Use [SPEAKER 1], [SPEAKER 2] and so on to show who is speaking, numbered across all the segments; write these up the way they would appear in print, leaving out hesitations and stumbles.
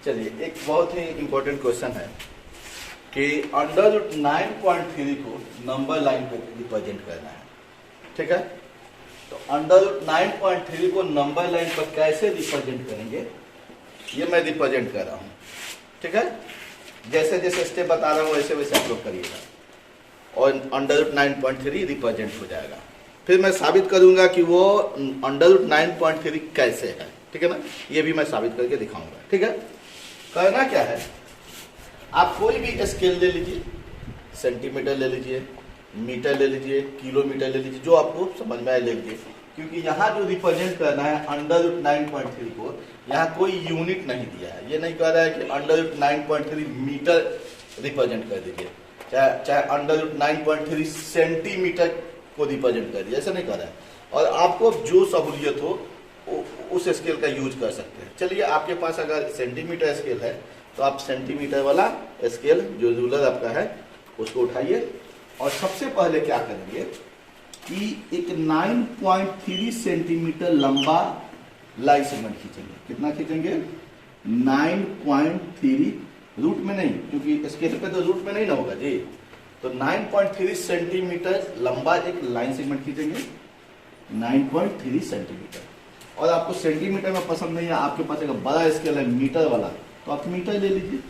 [SPEAKER 1] चलिए, एक बहुत ही इंपॉर्टेंट क्वेश्चन है कि अंडर रूट 9.3 को नंबर लाइन पर रिप्रेजेंट करना है। ठीक है, तो अंडर रूट 9.3 को नंबर लाइन पर कैसे रिप्रेजेंट करेंगे, ये मैं रिप्रेजेंट कर रहा हूँ। ठीक है, जैसे जैसे स्टेप बता रहा हूँ वैसे वैसे आप लोग करिएगा और अंडर रूट 9.3 रिप्रेजेंट हो जाएगा। फिर मैं साबित करूंगा कि वो अंडर रूट 9.3 कैसे है। ठीक है ना, ये भी मैं साबित करके दिखाऊंगा। ठीक है, करना क्या है, आप कोई भी स्केल ले लीजिए, सेंटीमीटर ले लीजिए, मीटर ले लीजिए, किलोमीटर ले लीजिए, जो आपको समझ में आए ले लीजिए। क्योंकि यहाँ जो रिप्रेजेंट करना है अंडर रूट 9.3 को, यहाँ कोई यूनिट नहीं दिया है। ये नहीं कह रहा है कि अंडर रूट 9.3 मीटर रिप्रेजेंट कर दीजिए, चाहे अंडर रूट 9.3 सेंटीमीटर को रिप्रेजेंट कर दीजिए, ऐसा नहीं कह रहा है। और आपको जो सहूलियत हो उस स्केल का यूज कर सकते हैं। चलिए, आपके पास अगर सेंटीमीटर स्केल है तो आप सेंटीमीटर वाला स्केल जो रूलर आपका है उसको उठाइए और सबसे पहले क्या करेंगे कि एक 9.3 सेंटीमीटर लंबा लाइन सेगमेंट खींचेंगे। कितना खींचेंगे? 9.3, रूट में नहीं, क्योंकि स्केल पे तो रूट में नहीं ना होगा जी। तो 9.3 सेंटीमीटर लंबा एक लाइन सेगमेंट खींचेंगे, 9.3 सेंटीमीटर। और आपको सेंटीमीटर में पसंद नहीं है, आपके पास एक बड़ा स्केल है मीटर वाला, तो आप मीटर ले लीजिए,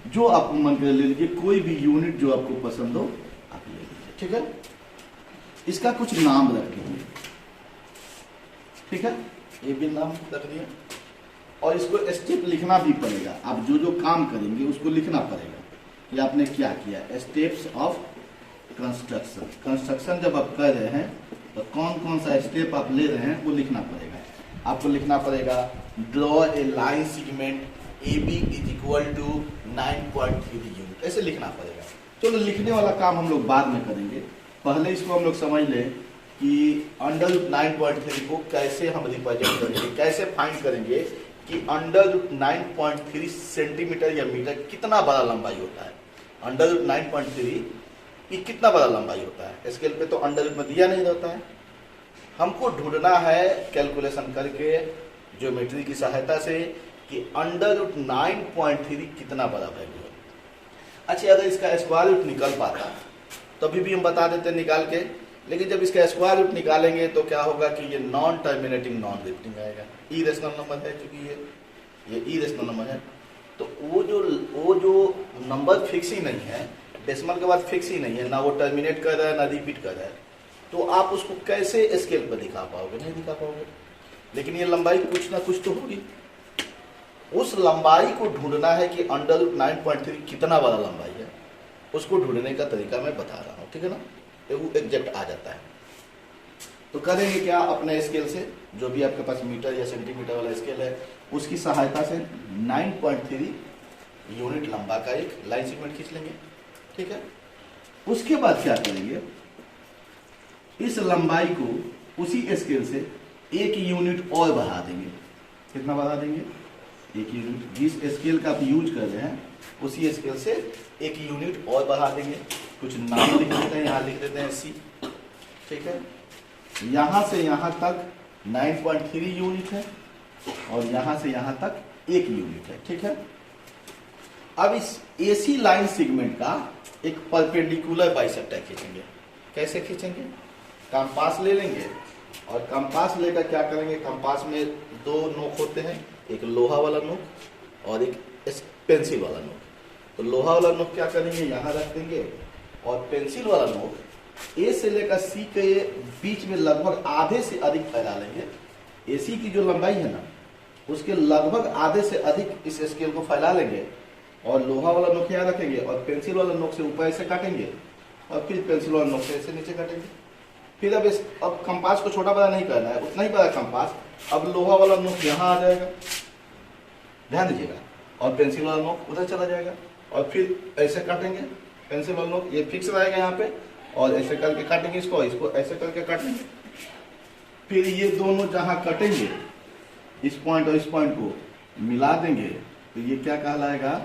[SPEAKER 1] जो आपको मन करे ले लीजिए, कोई भी यूनिट जो आपको पसंद हो आप ले लीजिए। ठीक है, इसका कुछ नाम रख दीजिए। ठीक है, ये भी नाम रख दिया और इसको स्टेप लिखना भी पड़ेगा। आप जो जो काम करेंगे उसको लिखना पड़ेगा कि आपने क्या किया। स्टेप्स ऑफ कंस्ट्रक्शन, कंस्ट्रक्शन जब आप कर रहे हैं तो कौन कौन सा स्टेप आप ले रहे हैं वो लिखना पड़ेगा। आपको लिखना पड़ेगा draw a line segment AB is equal to 9.3 unit, ऐसे लिखना पड़ेगा। चलो, लिखने वाला काम हम लोग बाद में करेंगे, पहले इसको हम लोग समझ लें कि अंडर रूट 9.3 को कैसे हम रिप्रेजेंट करेंगे, कैसे फाइंड करेंगे कि अंडर रूट 9.3 सेंटीमीटर या मीटर कितना बड़ा लंबाई होता है। अंडर रूट 9.3 ये कितना बड़ा लंबाई होता है, स्केल पे तो अंडर रूट में दिया नहीं रहता है। हमको ढूंढना है कैलकुलेशन करके, ज्योमेट्री की सहायता से, कि अंडर रूट 9.3 कितना बड़ा वैल्यू है। अच्छा, अगर इसका स्क्वायर रूट निकल पाता तभी भी हम बता देते निकाल के, लेकिन जब इसका स्क्वायर रूट निकालेंगे तो क्या होगा कि ये नॉन टर्मिनेटिंग नॉन रिपीटिंग आएगा। इरेशनल नंबर है, क्योंकि ये इरेशनल नंबर है, तो वो जो नंबर फिक्स ही नहीं है, डेसिमल के बाद फिक्स ही नहीं है, ना वो टर्मिनेट कर रहा है ना रिपीट कर रहा है, तो आप उसको कैसे स्केल पर दिखा पाओगे? नहीं दिखा पाओगे। लेकिन ये लंबाई कुछ ना कुछ तो होगी, उस लंबाई को ढूंढना है कि अंडर रूट 9.3 कितना बड़ा लंबाई है, उसको ढूंढने का तरीका मैं बता रहा हूँ। ठीक है ना, तो वो एग्जैक्ट आ जाता है। तो करेंगे क्या, अपने स्केल से, जो भी आपके पास मीटर या सेंटीमीटर वाला स्केल है उसकी सहायता से 9.3 यूनिट लंबा का एक लाइन सेगमेंट खींच लेंगे। ठीक है, उसके बाद क्या करेंगे, इस लंबाई को उसी स्केल से 1 यूनिट और बढ़ा देंगे। कितना बढ़ा देंगे? 1 यूनिट। जिस स्केल का आप यूज कर रहे हैं उसी स्केल से 1 यूनिट और बढ़ा देंगे। कुछ नाम लिख देते हैं, यहाँ लिख देते हैं C। ठीक है, यहाँ से यहाँ तक 9.3 यूनिट है और यहाँ से यहाँ तक 1 यूनिट है। ठीक है, अब इस AC लाइन सेगमेंट का एक परपेंडिकुलर बाइसेक्टर खींचेंगे। कैसे खींचेंगे? कंपास ले लेंगे और कंपास लेकर क्या करेंगे, कंपास में 2 नोक होते हैं, एक लोहा वाला नोक और एक पेंसिल वाला नोक। तो लोहा वाला नोक क्या करेंगे, यहाँ रख देंगे और पेंसिल वाला नोक A से लेकर C के बीच में लगभग आधे से अधिक फैला लेंगे। AC की जो लंबाई है ना, उसके लगभग आधे से अधिक इस स्केल को फैला लेंगे और लोहा वाला नोक यहाँ रखेंगे और पेंसिल वाला नोक से ऊपर ऐसे काटेंगे और फिर पेंसिल वाला नोक से ऐसे नीचे काटेंगे। फिर अब कंपास को छोटा बड़ा नहीं करना है, उतना ही बड़ा कंपास। अब लोहा वाला नोक यहाँ आ जाएगा, ध्यान दीजिएगा, और पेंसिल वाला नोक उधर चला जाएगा और फिर ऐसे काटेंगे। पेंसिल वाला नोक ये फिक्स रहेगा यहाँ पे और ऐसे करके काटेंगे, इसको ऐसे करके काटेंगे। फिर ये दोनों जहाँ कटेंगे, इस पॉइंट और इस पॉइंट को मिला देंगे, तो ये क्या कहलाएगा,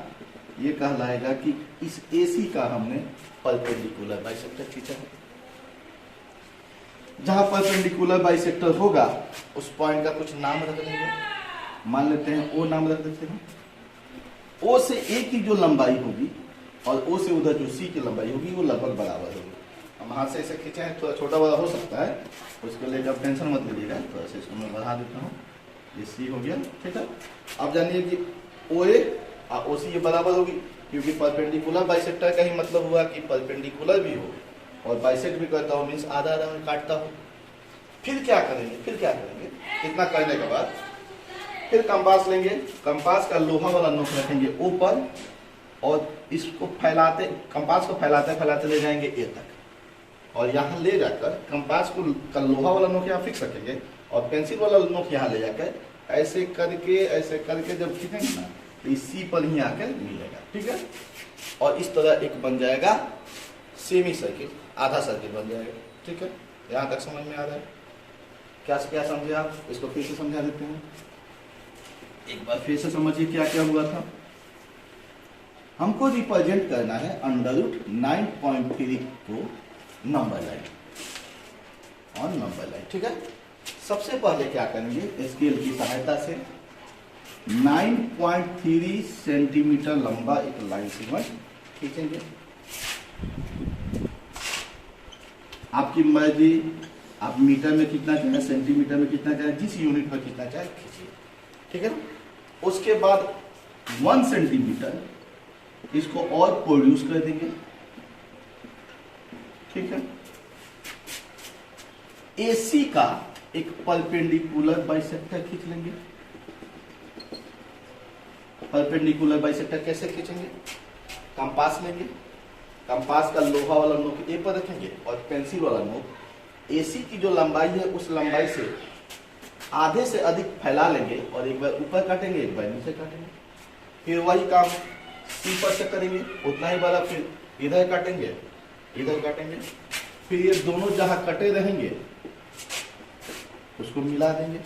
[SPEAKER 1] ये कहलाएगा कि इस AC का हमने परपेंडिकुलर बाइसेक्टर खींचा है। जहां परपेंडिकुलर बाइसेक्टर होगा उस पॉइंट का कुछ नाम रख देंगे, मान लेते हैं O नाम रख देते हैं। ओ से ए की जो लंबाई होगी और ओ से उधर जो सी की लंबाई होगी वो लगभग बराबर होगी। हम हाथ से ऐसे खींचे हैं, थोड़ा छोटा बड़ा हो सकता है, उसके लिए जब टेंशन मत लीजिएगा। तो ऐसे इसको मैं बढ़ा देता हूँ, ये सी हो गया, ठीक है। अब जानिए कि ओ ए और ओ सी ये बराबर होगी, क्योंकि परपेंडिकुलर बाइसेक्टर का ही मतलब हुआ कि परपेंडिकुलर भी हो और बाइसेक्ट भी करता हो, मीन्स आधा आधा में काटता हो। फिर क्या करेंगे, इतना करने के बाद फिर कंपास लेंगे, कंपास का लोहा वाला नोक रखेंगे ऊपर और इसको फैलाते, कंपास को फैलाते फैलाते ले जाएंगे ए तक और यहाँ ले जाकर कंपास को का लोहा वाला नोक यहाँ फिक्स रखेंगे और पेंसिल वाला नोक यहाँ ले जाकर ऐसे करके जब खींचेंगे ना तो इस सी पर ही आकर मिलेगा, ठीक है। और इस तरह एक बन जाएगा सेमी सर्किल, आधा सर्किल बन जाएगा, ठीक है। यहाँ तक समझ में आ रहा है? क्या समझे आप? इसको फिर से समझा देते हैं, एक बार फिर से समझिए क्या क्या हुआ था। हमको रिप्रेजेंट करना है √9.3 को नंबर लाइन और नंबर लाइन, ठीक है। सबसे पहले क्या करेंगे, स्केल की सहायता से 9.3 सेंटीमीटर लंबा एक लाइन सेगमेंट खींचेंगे। आपकी मर्जी, आप मीटर में कितना चाहे, सेंटीमीटर में कितना चाहे, जिस यूनिट में कितना चाहे खींचिए, ठीक है ना। उसके बाद 1 सेंटीमीटर इसको और प्रोड्यूस कर देंगे, ठीक है। एसी का एक परपेंडिकुलर बाइसेक्टर खींच लेंगे। परपेंडिकुलर बाइसेक्टर कैसे खींचेंगे, कंपास लेंगे, कंपास का लोहा वाला नोक ए पर रखेंगे और पेंसिल वाला नोक एसी की जो लंबाई है उस लंबाई से आधे से अधिक फैला लेंगे और एक बार ऊपर काटेंगे, एक बार नीचे काटेंगे। फिर वही काम सी पर से करेंगे, उतना ही बड़ा, फिर इधर काटेंगे, फिर ये दोनों जहां कटे रहेंगे उसको मिला देंगे।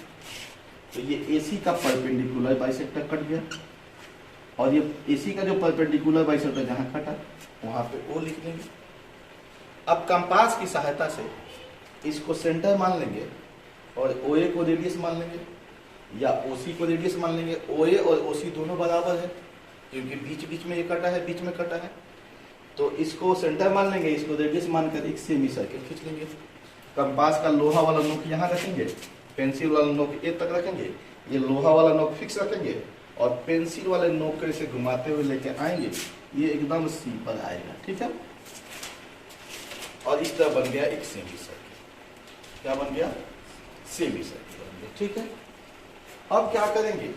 [SPEAKER 1] तो ये एसी का परपेंडिकुलर बाइसेक्टर कट गया और ये एसी का जो परपेंडिकुलर बाइसेक्टर जहां कटा वहां पे ओ लिख देंगे। अब कंपास की सहायता से इसको सेंटर मान लेंगे और ओ ए को रेडियस मान लेंगे या ओ सी को रेडियस मान लेंगे। ओ ए और ओ सी दोनों बराबर है क्योंकि बीच में ये कटा है, बीच में कटा है, तो इसको सेंटर मान लेंगे, इसको रेडियस मानकर एक सेमी सर्किल खींच लेंगे। कंपास का लोहा वाला नोक यहाँ रखेंगे, पेंसिल वाला नोक ए तक रखेंगे, ये लोहा वाला नोक फिक्स रखेंगे और पेंसिल वाले नोक को इसे घुमाते हुए लेके आएंगे, ये एकदम सी पर आएगा, ठीक है। और इस तरह बन गया एक सेमी सर्किल। क्या बन गया? सेमी सर्किल बन गया, ठीक है। अब क्या करेंगे,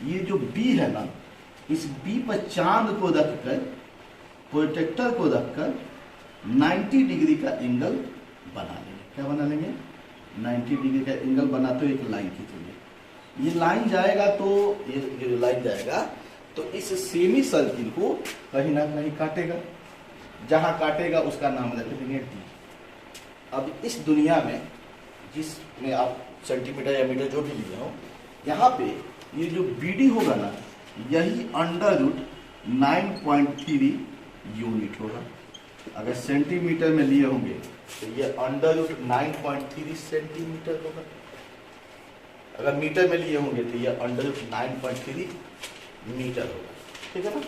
[SPEAKER 1] ये जो बी है ना, इस बी पर चांद को रखकर, प्रोटेक्टर को रखकर 90 डिग्री का एंगल बना लेंगे। क्या बना लेंगे? 90 डिग्री का एंगल बनाते हुए एक लाइन खींचेंगे। ये लाइन जाएगा तो ये लाइन जाएगा तो इस सेमी सर्किल को कहीं ना कहीं काटेगा, जहां काटेगा उसका नाम रख देंगे डी। अब इस दुनिया में जिसमें आप सेंटीमीटर या मीटर जो भी लिए हो, यहाँ पे ये जो BD होगा ना, यही √9.3 यूनिट होगा। अगर सेंटीमीटर में लिए होंगे तो ये √9.3 सेंटीमीटर होगा। अगर मीटर में लिए होंगे तो ये √9.3 मीटर होगा, ठीक है ना।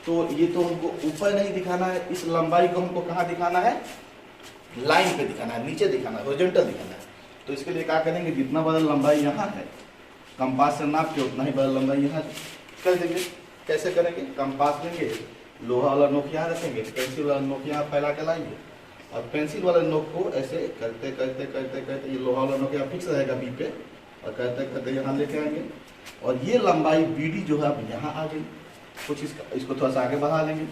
[SPEAKER 1] तो ये तो हमको ऊपर नहीं दिखाना है, इस लंबाई को हमको कहाँ दिखाना है? लाइन पे दिखाना है, नीचे दिखाना है, हॉरिजॉन्टल दिखाना है। तो इसके लिए क्या करेंगे, जितना बड़ा लंबाई यहाँ है कंपास से नाप के उतना ही बड़ा लंबाई यहाँ कर देंगे। कैसे करेंगे? कंपास लेंगे, लोहा वाला नोक यहाँ रखेंगे, पेंसिल वाला नोक यहाँ फैला के लाएंगे और पेंसिल वाले नोक को ऐसे करते करते करते करते ये लोहा वाला नोक यहाँ फिक्स रहेगा बी पे और करते करते यहाँ लेके आएंगे और ये लंबाई BD जो है अब यहाँ आ गई। कुछ इसको थोड़ा सा आगे बढ़ा लेंगे,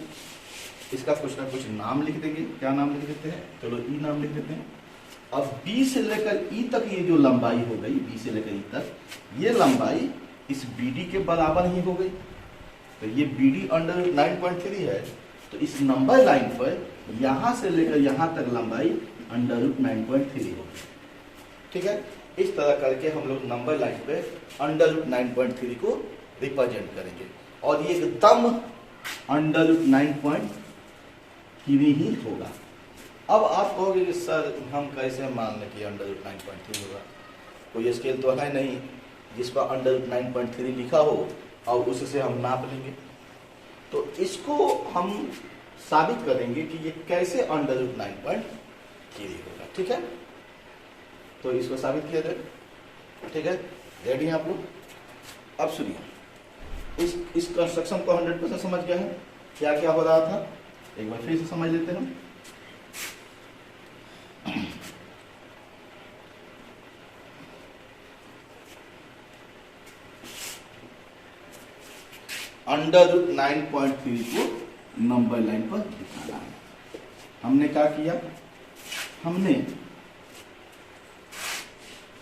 [SPEAKER 1] इसका कुछ ना कुछ नाम लिख देंगे। क्या नाम लिख देते हैं? चलो ई नाम लिख देते हैं। अब B से लेकर E तक ये जो लंबाई हो गई, B से लेकर E तक, ये लंबाई इस BD के बराबर ही हो गई। तो ये BD √9.3 है, तो इस नंबर लाइन पर यहाँ से लेकर यहाँ तक लंबाई √9.3 होगी, ठीक है। इस तरह करके हम लोग नंबर लाइन पे √9.3 को रिप्रेजेंट करेंगे और ये एकदम √9.3 ही होगा। अब आप कहोगे कि सर हम कैसे मान लें कि √9.3 होगा? कोई स्केल तो है नहीं जिस पर √9.3 लिखा हो और उससे हम नाप लेंगे। तो इसको हम साबित करेंगे कि ये कैसे अंडर रूट 9.3 होगा। ठीक है, तो इसको साबित किया जाए। ठीक है, रेडी हैं आप लोग? अब सुनिए, इस कंस्ट्रक्शन को 100% समझ गया है, क्या क्या हो रहा था एक बार फिर से समझ लेते हैं। अंडर रूट 9.3 को नंबर लाइन पर दिखाना है। हमने क्या किया, हमने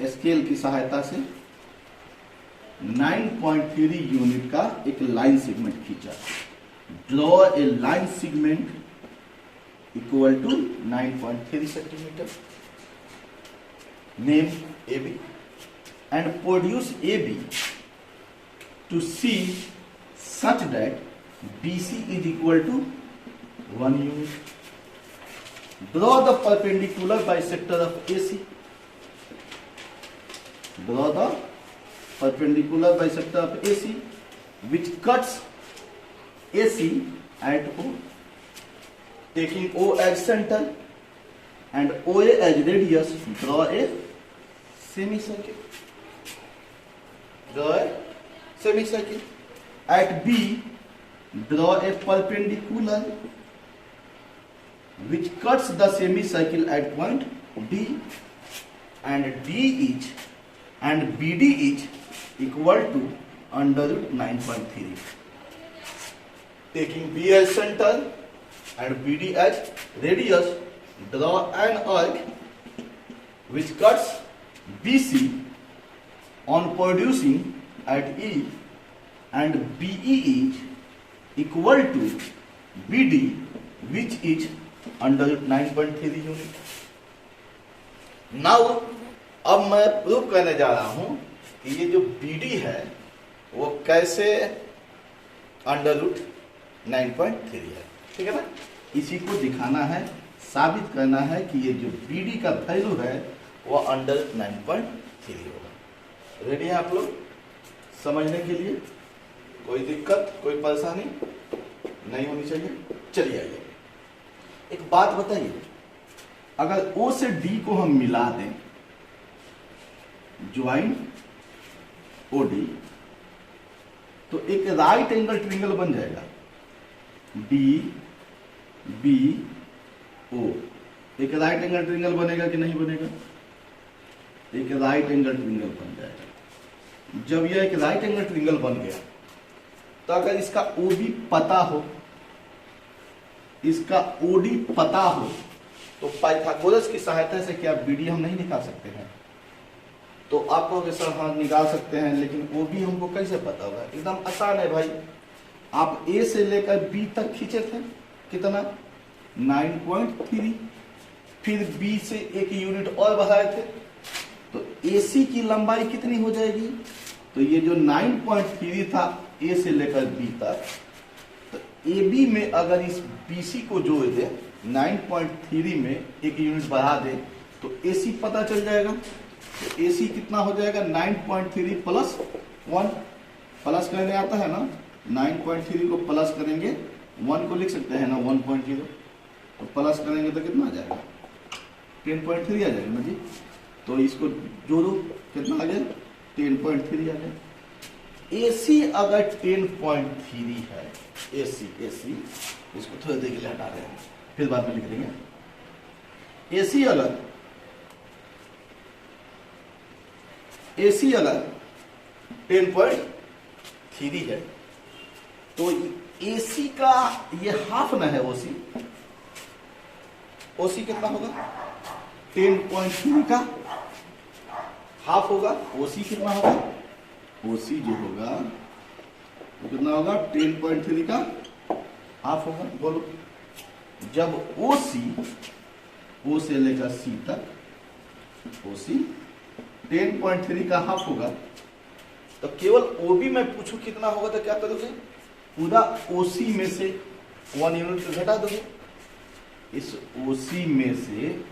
[SPEAKER 1] स्केल की सहायता से 9.3 यूनिट का एक लाइन सेगमेंट खींचा। Draw a line segment equal to 9.3 centimetre, name AB and produce AB to C such that BC is equal to 1 unit. Draw the perpendicular bisector of AC. Draw the perpendicular bisector of AC which cuts AC at O, taking O as center and OA as radius. Draw a semicircle. Draw a semicircle. At B, draw a perpendicular which cuts the semicircle at point D, and BD is equal to under root 9.3. Taking B as center and BD as radius, draw an arc which cuts BC on producing at E, and BE is equal to BD which is under 9.3 unit. Now अब मैं prove करने जा रहा हूं कि ये जो BD है वो कैसे अंडर रूट 9.3 है। ठीक है ना, इसी को दिखाना है, साबित करना है कि ये जो BD का वैल्यू है वो अंडर 9.3 होगा। रेडी है आप लोग समझने के लिए? कोई दिक्कत, कोई परेशानी नहीं होनी चाहिए। चलिए आइए, एक बात बताइए, अगर O से D को हम मिला दें, ज्वाइन OD, तो एक राइट एंगल ट्रायंगल बन जाएगा। DBO एक राइट एंगल ट्रायंगल बनेगा कि नहीं बनेगा? एक राइट एंगल ट्रायंगल बन जाएगा। जब यह एक राइट एंगल ट्रायंगल बन गया तो अगर इसका OB पता हो, इसका OD पता हो, तो पाइथागोरस की सहायता से क्या BD हम नहीं निकाल सकते हैं? तो आप कहोगे सर हाँ निकाल सकते हैं, लेकिन OB हमको कैसे पता होगा? एकदम आसान है भाई, आप A से लेकर B तक खींचे थे, कितना 9.3, फिर B से एक यूनिट और बढ़ाए थे, तो AC की लंबाई कितनी हो जाएगी? तो ये जो 9.3 था A से लेकर B तक, तो AB में अगर इस BC को जोड़ दे, 9.3 में एक यूनिट बढ़ा दे, तो AC पता चल जाएगा। तो AC कितना हो जाएगा? 9.3 प्लस 1, प्लस करने आता है ना, 9.3 को प्लस करेंगे 1 को लिख सकते हैं ना 1.0, तो प्लस करेंगे तो कितना आ जाएगा? 10.3 आ जाएगा ना जी। तो इसको जोड़ो, कितना आ गया? 10.3 आ गया। AC अगर 10.3 है, AC इसको थोड़ी देर के लिए हटा रहे हैं, फिर बाद में लिख देंगे। AC अगर 10.3 है, तो AC का ये हाफ ना है, OC कितना होगा? 10.3 का हाफ होगा। OC कितना होगा? OC जो होगा वो कितना होगा? 10.3 का हाफ होगा। बोलो, जब O से लेकर C तक OC 10.3 का हाफ होगा, तो केवल OB में पूछूं कितना होगा तो क्या करोगे? पूरा OC में से 1 यूनिट घटा दोगे। इस OC में से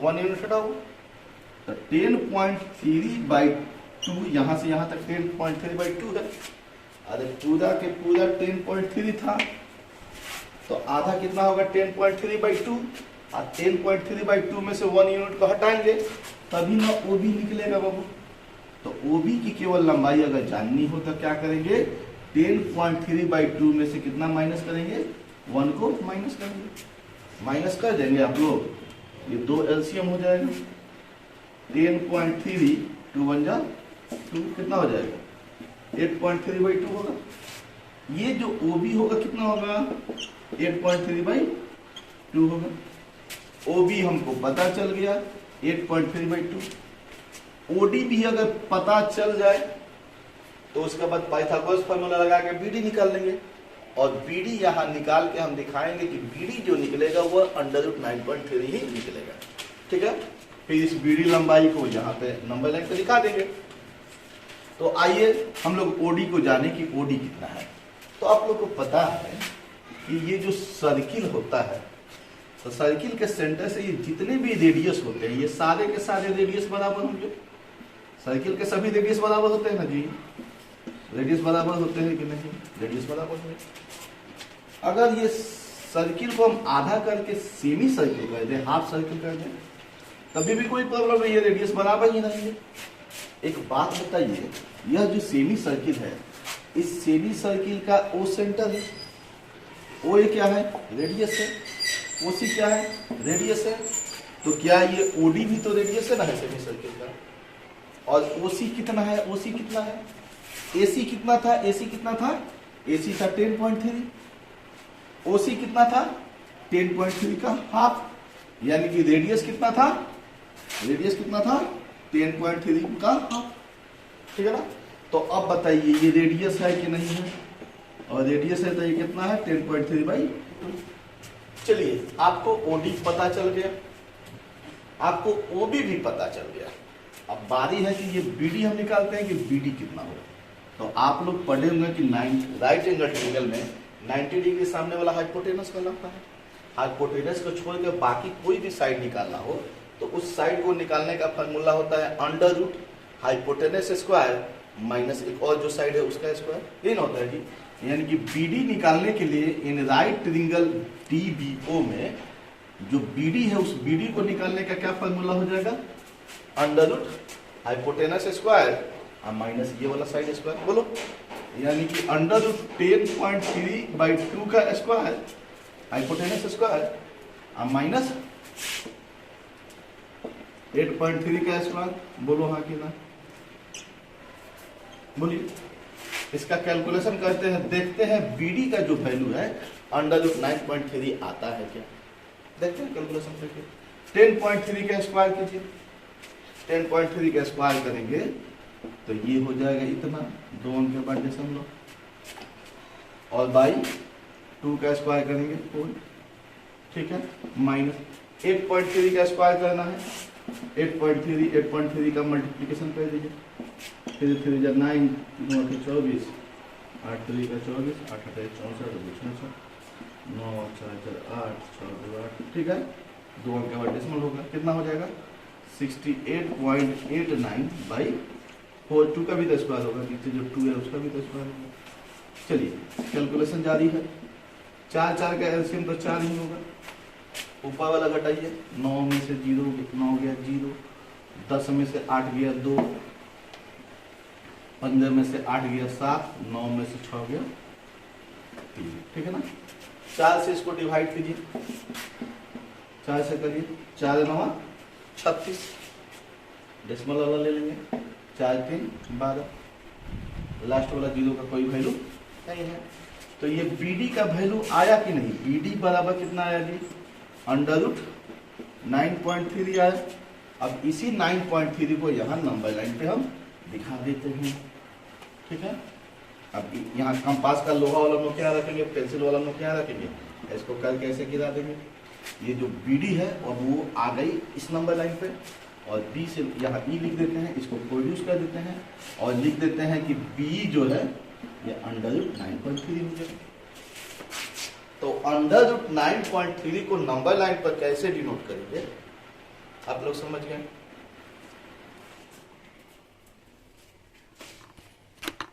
[SPEAKER 1] 1 यूनिट हटाओ, तो 10.3/2, यहां से यहां तक 10.3/2 है। अरे पूरा के पूरा 10.3 था, तो आधा कितना होगा 10.3/2, और 10.3/2 में से 1 यूनिट को हटाएंगे तभी ना ओबी निकलेगा बाबू। तो ओबी की केवल लंबाई अगर जाननी हो तो क्या करेंगे, 10.3/2 में से कितना माइनस करेंगे, 1 को माइनस करेंगे, माइनस कर देंगे आप लोग, ये 2 एलसीएम हो जाएगा, 10.3 2 1 जा 2 कितना हो जाएगा 8.3/2 होगा। ये जो ओबी होगा कितना होगा 8.3/2 होगा। ओबी हमको पता चल गया 8.3/2। ओडी भी अगर पता चल जाए तो उसके बाद पाइथागोरस फार्मूला लगा के बीडी निकाल लेंगे, और बीडी यहाँ निकाल के हम दिखाएंगे कि बीडी जो निकलेगा वह √9.3 ही निकलेगा। ठीक है, फिर इस बीडी लंबाई को यहाँ पे नंबर लाइन पे दिखा देंगे। तो आइए हम लोग ओडी को जाने कि ओडी कितना है। तो आप लोग को पता है कि ये जो सर्किल होता है, तो सर्किल के सेंटर से ये जितने भी रेडियस होते हैं ये सारे के सारे रेडियस बराबर होंगे। सर्किल के सभी रेडियस बराबर होते हैं ना जी, रेडियस बराबर होते हैं कि नहीं, रेडियस बराबर है। अगर ये सर्किल को हम आधा करके सेमी सर्किल कर दें, हाफ सर्किल कर दें, तभी भी कोई प्रॉब्लम नहीं है, रेडियस बराबर ही नहीं है। एक बात बताइए, यह जो सेमी सर्किल है, इस सेमी सर्किल का ओ सेंटर है, ओ ये क्या है, रेडियस है, ओसी क्या है, रेडियस है, तो क्या ये ओडी भी तो रेडियस है ना, है सेमी सर्किल का। और ओसी कितना है, ओसी कितना है, एसी कितना था, एसी कितना था, एसी था 10.3, ओसी कितना था 10.3 का हाफ, यानी कि रेडियस कितना था, रेडियस कितना था 10.3 का हाफ। ठीक है ना। तो अब बताइए ये रेडियस है कि नहीं है, और रेडियस है तो ये कितना है 10.3/2। चलिए आपको ओडी पता चल गया, आपको ओबी भी पता चल गया। अब बारी है कि ये बीडी हम निकालते हैं कि बीडी कितना होगा। तो आप लोग पढ़े होंगे कि राइट एंगल ट्रायंगल में 90 डिग्री सामने वाला हाइपोटेनस कहलाता है। हाइपोटेनस को छोड़ के बाकी कोई भी साइड निकालना हो तो उस साइड को निकालने का फॉर्मूला होता है under root hypotenuse square minus एक और जो साइड है उसका स्क्वायर, ये ना होता है जी। यानी कि बीडी निकालने के लिए इन राइट ट्रायंगल डीबीओ में जो बीडी है उस बीडी को निकालने का क्या फॉर्मूला हो जाएगा, under root hypotenuse square minus ये वाला साइड स्क्वायर, बोलो, यानी कि अंडर रूट 10.3/2 का स्क्वायर हाइपोटेनस स्क्वायर माइनस 8.3 का स्क्वायर, बोलो हाँ कि ना, बोलिए। इसका कैलकुलेशन करते हैं, देखते हैं बीडी का जो वैल्यू है अंडर रूट 9.3 आता है क्या, देखते हैं कैलकुलेशन करके। 10.3 का स्क्वायर कीजिए, 10.3 का स्क्वायर करेंगे तो ये हो जाएगा इतना, 2 अंक के बाद दशमलव, और बाई 2 का स्क्वायर करेंगे 4, ठीक है, माइनस 8.3 का स्क्वायर करना है, 8.3 का मल्टीप्लिकेशन कर दीजिए, 3 9 9 के 24, 8 3 का 24, 8 8 64, 9 4 4 8 6 2 8, ठीक है, 2 अंक के बाद डेसिमल होगा, कितना हो जाएगा 68.89/4, 2 का भी तो स्क्वायर होगा, नीचे जो 2 है उसका भी तो स्क्वायर होगा। चलिए कैलकुलेशन जारी है, 4 4 का एलसीएम तो 4 ही होगा, ऊपर वाला घटाइए, 9 में से 0 9 गया 0, 10 में से 8 गया 2, 15 में से 8 गया 7, 9 में से 6 गया 3, ठीक है ना। 4 से इसको डिवाइड कीजिए, 4 से करिए, 4 9 36, डेसिमल वाला ले लेंगे, 4 3 12, लास्ट वाला 0 का कोई वैल्यू नहीं है। तो ये बीडी का वैल्यू आया कि नहीं, बीडी बराबर कितना आया जी, अंडर रूट 9.3 आया। अब इसी 9.3 को यहाँ नंबर लाइन पे हम दिखा देते हैं, ठीक है। अब यहाँ कंपास का लोहा वाला नोक यहाँ रखेंगे, पेंसिल वाला नोक यहाँ रखेंगे, इसको कर कैसे गिरा देंगे, ये जो बीडी है अब वो आ गई इस नंबर लाइन पे, और बी से यहाँ ई लिख देते हैं, इसको प्रोड्यूस कर देते हैं और लिख देते हैं कि बी जो है ये अंडर रूट 9.3 हो जाएगा। तो अंडर रूट 9.3 को नंबर लाइन पर कैसे डिनोट करेंगे आप लोग समझ गए।